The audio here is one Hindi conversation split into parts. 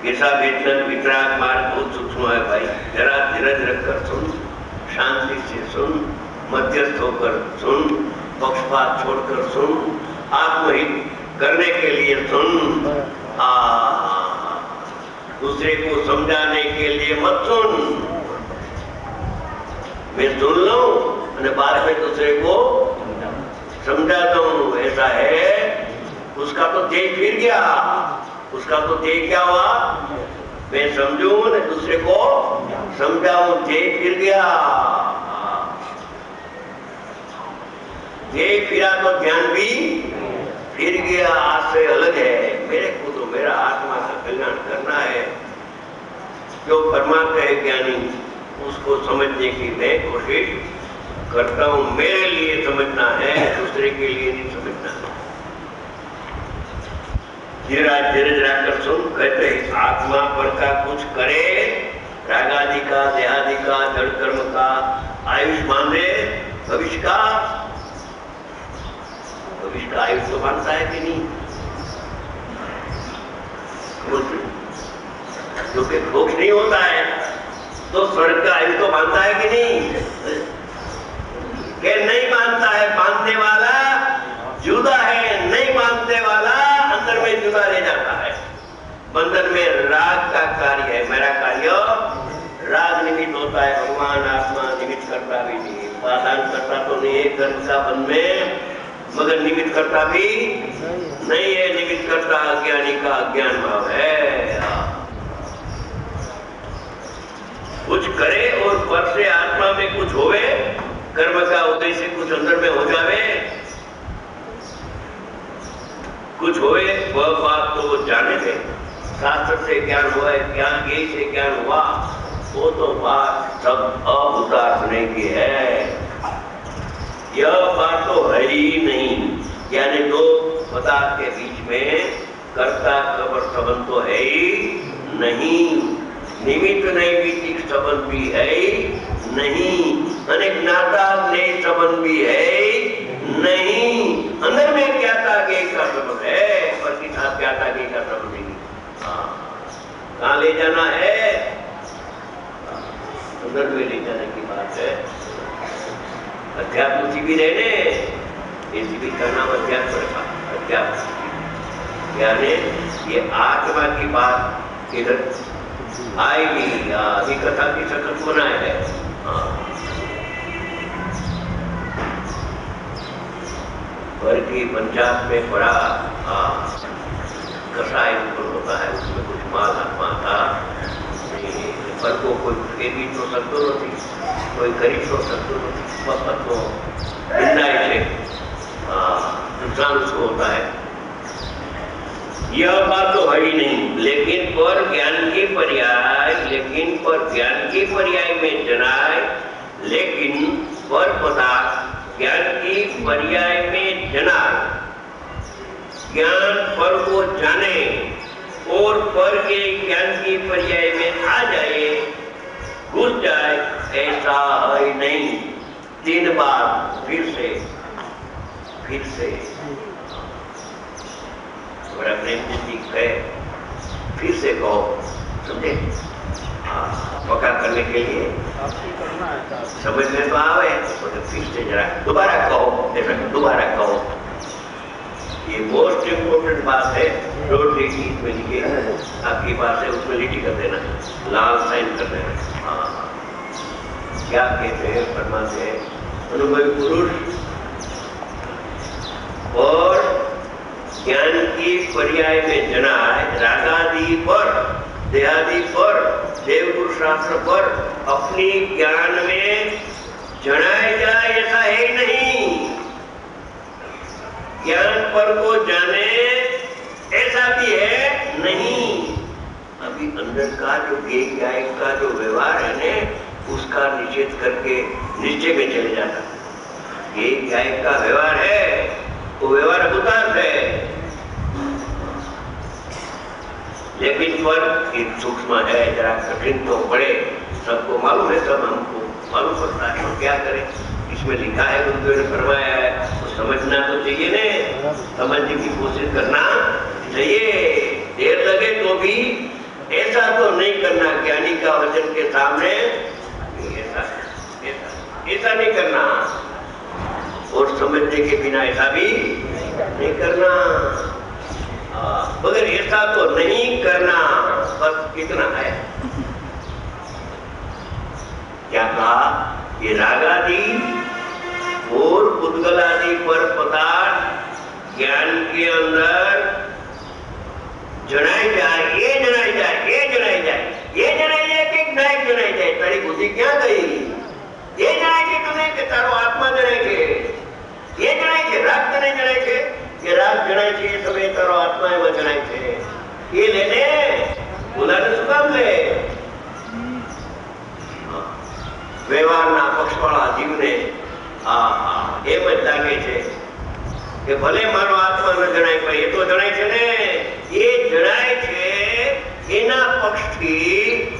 कैसा वेतन वितराग मार्ग बहुत सूक्ष्म है भाई, जरा धीरज रखकर सुन, शांति से सुन, मध्यस्थ होकर सुन, पक्षपात छोड़कर सुन, आत्महित करने के लिए सुन, दूसरे को समझाने के लिए मत सुन। मैं सुन लूं और बाद में दूसरे को समझाता हूं, ऐसा है। उसका तो देह फिर गया, उसका तो देह क्या हुआ, मैं समझूं न दूसरे को समझाऊं, देह फिर गया। देह फिरा तो ध्यान भी फिर गया। आश्रय अलग है, मेरे को तो मेरा आत्मा का कल्याण करना है। जो परमात्मा है ज्ञानी, उसको समझने की मैं कोशिश करता हूं। मेरे लिए समझना है, दूसरे के लिए नहीं समझना है। धीरज रखकर सुन, कहते हैं आत्मा पर का कुछ करे, रागादि का, देहादि का, जड़ कर्म का आयुष बांधे, भविष्य का आयुष तो बांधता है कि नहीं? जो कि मोक्ष नहीं होता है तो स्वर्ग का आयुष तो बांधता है कि नहीं? कि नहीं बांधता है। बांधने वाला जुदा है, नहीं बांधने वाला अंदर में जुदा रह जाता है। बंधन में राग का कार्य है, मेरा कार्य राग निमित्त होता है। भगवान आत्मा निमित्त करता भी नहीं, उपादान करता तो नहीं है कर्म का बंध में, मगर निमित्त करता भी नहीं है। निमित्त करता अज्ञानी का अज्ञान भाव है। कुछ करे और पर से आत्मा में कुछ होवे, कर्म का उदय से कुछ अंदर में हो जावे, कुछ होवे, वह बात तो वो जाने दे। शास्त्र से ज्ञान हुआ है, ज्ञान यही से ज्ञान हुआ, वो तो बात सब अभूतात्मने की है। यह बात तो है ही नहीं। यानी दो पदार्थ के बीच में कर्ता कर्म संबंध तो है ही नहीं, निमित्त नैमित्तिक संबंध भी है नहीं, अनेक नाता स्नेह संबंध भी है नहीं। अंदर में ज्ञाता ज्ञेय का संबंध है, पर किस साथ ज्ञाता ज्ञेय का संबंध नहीं। कहाँ ले जाना है? अंदर में ले जाने की बात है। अध्यात्म भी रहने, ऐसी भी करना अध्यात्म का अध्यात्म, यानी ये आत्मा की बात इधर आएगी। अभी कथा की सकत होना है। पर की पंचायत में बड़ा कसाई होता है, उसमें कुछ माल आत्मा था, पर को कोई भी तो सकते नहीं, कोई गरीब तो सकते नहीं, तो नुकसान उसको होता है। यह बात तो है ही नहीं। लेकिन पर ज्ञान के पर्याय में जनाए, लेकिन पर पदार्थ ज्ञान की पर्याय में जनाए, ज्ञान पर को जाने और पर के ज्ञान की पर्याय में आ जाए, घुस जाए, ऐसा है नहीं। 3 बार फिर से बड़ा प्रेम जी कहे, फिर से कहो, समझे? पक्का करने के लिए समझ में तो आवे, तो फिर से जरा दोबारा कहो, ऐसा दोबारा कहो। ये मोस्ट इम्पोर्टेंट बात है। रोड लिखी में लिखे, आपकी बात है उसमें लिखी कर देना, लाल साइन कर देना। क्या कहते हैं परमात्मा? अनुभवी पुरुष और ज्ञान की पर्याय में जनाए, रागादि पर, देहादि पर, देवगुरु शास्त्र पर अपनी ज्ञान में जनाए जाए, ऐसा है नहीं। ज्ञान पर को जाने ऐसा भी है नहीं। अभी अंदर का जो ज्ञान का जो व्यवहार है ने, उसका निषेध करके निश्चय में चले जाता है। ये ज्ञान का व्यवहार है, वो व्यवहार अभूतार्थ है, लेकिन पर एक सूक्ष्म है, जरा कठिन तो पड़े, सबको मालूम है, सब हमको मालूम पड़ता है, तो क्या करें? इसमें लिखा है, गुरुदेव ने फरमाया है, तो समझना तो चाहिए ने, समझने की कोशिश करना चाहिए। देर लगे तो भी ऐसा तो नहीं करना, ज्ञानी का वचन के सामने ऐसा ऐसा नहीं करना, और समझने के बिना ऐसा भी नहीं करना। मगर ऐसा तो नहीं करना, बस इतना है। क्या कहा? ये रागादि और उद्गलादि पर पदार्थ ज्ञान के अंदर जनाई जाए, ये जनाई जाए, ये जनाई जाए, ये जनाई जाए कि नायक जनाई जाए, तारी बुद्धि क्या गई? ये जनाई के तुम्हें के तारो आत्मा जनाई के, ये जनाई के राग जनाई जनाई के, ये राग जनाई के, ये समय तारो आत्मा है वो जनाई के, ये लेने बुलाने सुकाम ले। વ્યવહારના પક્ષવાળા જીવને એમ જ લાગે છે કે ભલે મારો આત્મા ન જણાય, પણ એ તો જણાય છે ને, એ જણાય છે એના પક્ષથી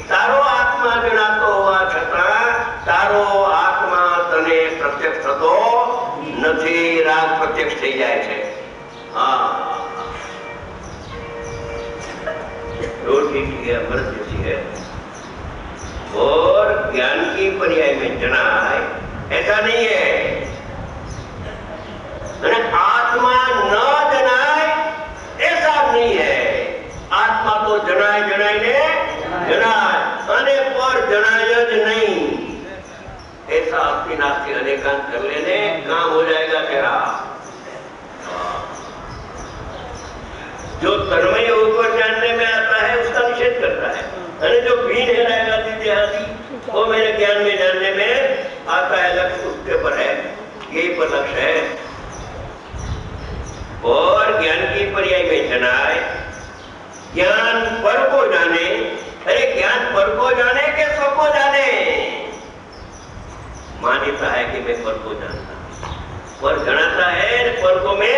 તારો આત્મા જણાતો હોવા છતાં તારો આત્મા તને પ્રત્યક્ષ થતો નથી, રાગ પ્રત્યક્ષ થઈ જાય છે। रोटी की अमृत जैसी है, और ज्ञान की पर्याय में जनाय ऐसा नहीं है। आत्मा न जनाय ऐसा नहीं है, आत्मा तो जनाय जनाय ने जनाय, अने पर जनाय ज नहीं। ऐसा अपनी नास्ती अनेकांत कर लेने काम हो जाएगा तेरा। जो तन्मय ऊपर जानने में आता है उसका निषेध करता है, अरे जो भीन है रहेगा देहाती वो मेरे ज्ञान में जानने में आता है, लक्ष्य उसके पर है, यही पर लक्ष्य है। और ज्ञान की पर्याय में जनाए, ज्ञान पर को जाने, अरे ज्ञान पर को जाने के स्व को जाने। मान्यता है कि मैं पर को जानता, पर जनाता है, पर को मैं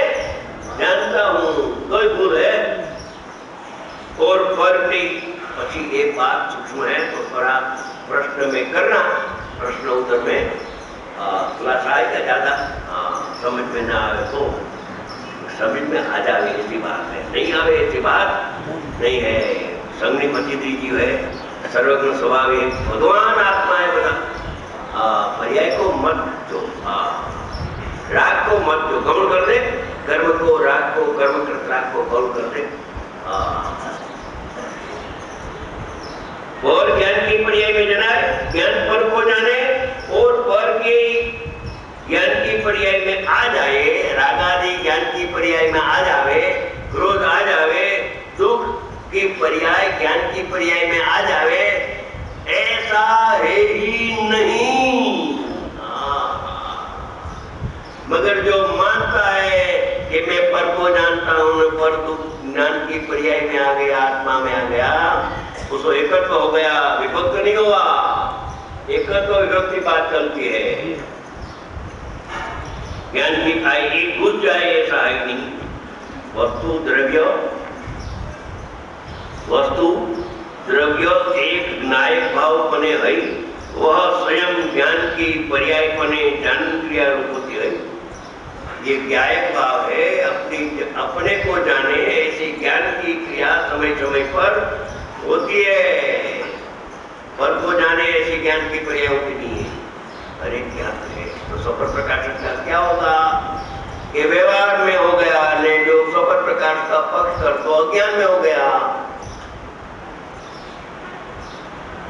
जानता हूं, कोई भूल है। और पर की पची एक बात सूक्ष्म है तो थोड़ा प्रश्न में करना, प्रश्न उत्तर में क्लास आएगा, ज्यादा समझ में ना आवे तो समझ में आ जाए, ऐसी बात है। नहीं आवे ऐसी बात नहीं है। संगनी पचित्री जी है, सर्वज्ञ स्वभावी भगवान आत्मा है, बता पर्याय को मत जो, राग को मत जो गौण कर दे, कर्म को राग को, कर्म कृत राग को गौण कर दे। और ज्ञान की पर्याय में जनाए, ज्ञान पर को जाने, और पर के ज्ञान की पर्याय में आ जाए, रागादि ज्ञान की पर्याय में आ जावे, क्रोध आ जावे, दुख की पर्याय ज्ञान की पर्याय में आ जावे, ऐसा है ही नहीं। मगर जो मानता है कि मैं पर को जानता हूं, पर दुख ज्ञान की पर्याय में आ गया, आत्मा में आ गया, उसको एकत्व हो गया, विभक्त नहीं हुआ। एकत्व विभक्त की बात चलती है, ज्ञान की आई एक घुस जाए ऐसा है नहीं। वस्तु द्रव्य एक नायक भाव पने है, वह स्वयं ज्ञान की पर्याय पने जानन क्रिया रूप होती है। ये ज्ञायक भाव है, अपने को जाने ऐसी ज्ञान की क्रिया समय समय पर होती है, पर को जाने ऐसी ज्ञान की पर्याय होती नहीं है। अरे क्या है तो स्वपर प्रकाशक का क्या होगा? ये व्यवहार में हो गया, ने जो स्वपर प्रकाश का पक्ष कर तो अज्ञान में हो गया।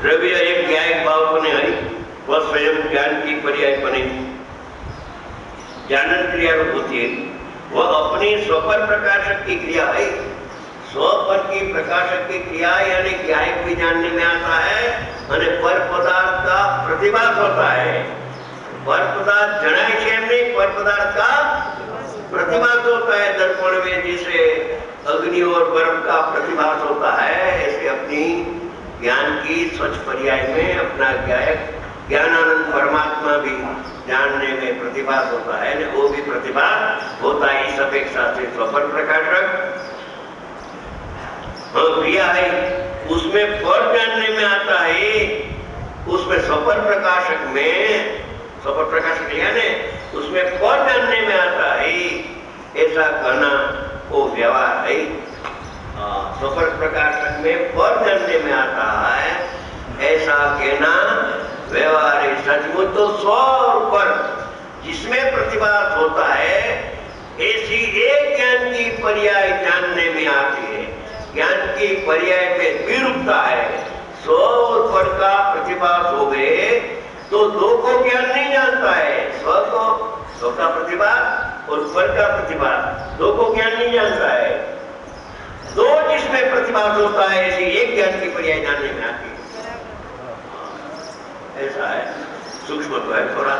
द्रव्य एक ज्ञायक भाव बने है, वह स्वयं ज्ञान की पर्याय बने जानन क्रिया रूप होती है। वह अपनी स्वपर प्रकाशक की क्रिया है, स्वपर की प्रकाशक की क्रिया यानी ज्ञायक भी जानने में आता है, और पर पदार्थ का प्रतिभास होता है। पर पदार्थ जनाय છે नहीं, पर पदार्थ का प्रतिभास होता है। दर्पण में जैसे अग्नि और बर्फ का प्रतिभास होता है, ऐसे अपनी ज्ञान की स्वच्छ पर्याय में अपना ज्ञायक ज्ञानानंद परमात्मा भी जानने में प्रतिभास होता है, वो भी प्रतिभास होता है। इस अपेक्षा से स्वपर प्रकाशक क्रिया है, उसमें पर जानने में आता है, उसमें स्वपर प्रकाशक में स्वपर प्रकाशक क्रिया ने उसमें पर जानने में आता है, ऐसा कहना वो व्यवहार है। स्वपर प्रकाशन में पर जानने में आता है, ऐसा कहना व्यवहारिक सचमुच तो स्व और पर जिसमें प्रतिभास होता है, ऐसी एक ज्ञान की पर्याय जानने में आती है। ज्ञान की पर्याय में विरूपता है। स्व और पर का प्रतिभास हो गए तो दो को ज्ञान नहीं जानता है। स्व का प्रतिभास और पर का प्रतिभास, दो को ज्ञान नहीं जानता है। दो जिसमें प्रतिभास होता है, ऐसी एक ज्ञान की पर्याय जानने में आती है। ऐसा है, सूक्ष्म तो है थोड़ा।